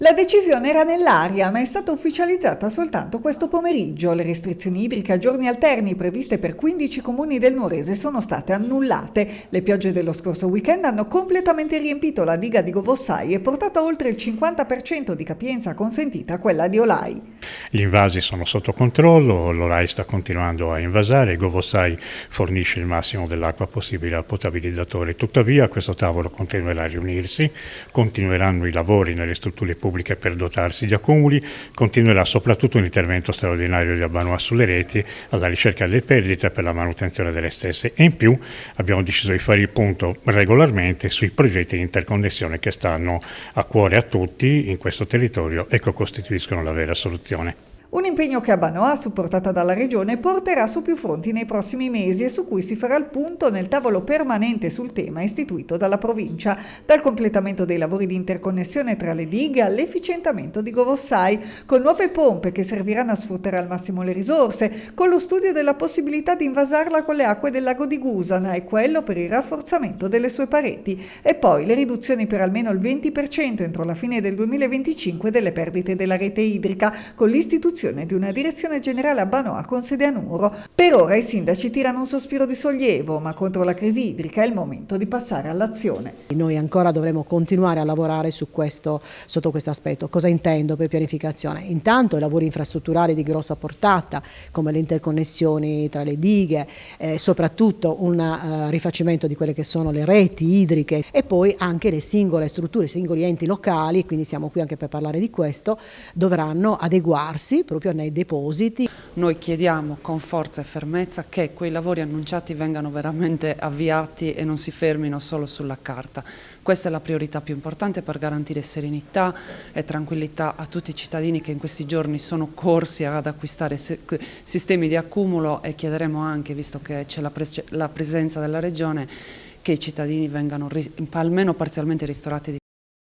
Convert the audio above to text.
La decisione era nell'aria, ma è stata ufficializzata soltanto questo pomeriggio. Le restrizioni idriche a giorni alterni previste per 15 comuni del Nuorese sono state annullate. Le piogge dello scorso weekend hanno completamente riempito la diga di Govossai e portato oltre il 50% di capienza consentita a quella di Olai. Gli invasi sono sotto controllo, l'Olai sta continuando a invasare, Govossai fornisce il massimo dell'acqua possibile al potabilizzatore. Tuttavia questo tavolo continuerà a riunirsi, continueranno i lavori nelle strutture pubbliche per dotarsi di accumuli, continuerà soprattutto un intervento straordinario di Abbanoa sulle reti alla ricerca delle perdite per la manutenzione delle stesse e in più abbiamo deciso di fare il punto regolarmente sui progetti di interconnessione che stanno a cuore a tutti in questo territorio e che costituiscono la vera soluzione. Un impegno che Abbanoa, supportata dalla Regione, porterà su più fronti nei prossimi mesi e su cui si farà il punto nel tavolo permanente sul tema istituito dalla provincia, dal completamento dei lavori di interconnessione tra le dighe all'efficientamento di Govossai, con nuove pompe che serviranno a sfruttare al massimo le risorse, con lo studio della possibilità di invasarla con le acque del lago di Gusana e quello per il rafforzamento delle sue pareti, e poi le riduzioni per almeno il 20% entro la fine del 2025 delle perdite della rete idrica, con l'istituzione di una direzione generale a Abbanoa con sede a Nuoro. Per ora i sindaci tirano un sospiro di sollievo, ma contro la crisi idrica è il momento di passare all'azione. Noi ancora dovremo continuare a lavorare sotto questo aspetto. Cosa intendo per pianificazione? Intanto i lavori infrastrutturali di grossa portata, come le interconnessioni tra le dighe, soprattutto un rifacimento di quelle che sono le reti idriche e poi anche le singole strutture, i singoli enti locali, quindi siamo qui anche per parlare di questo, dovranno adeguarsi proprio nei depositi. Noi chiediamo con forza e fermezza che quei lavori annunciati vengano veramente avviati e non si fermino solo sulla carta. Questa è la priorità più importante per garantire serenità e tranquillità a tutti i cittadini che in questi giorni sono corsi ad acquistare sistemi di accumulo, e chiederemo anche, visto che c'è la presenza della Regione, che i cittadini vengano almeno parzialmente ristorati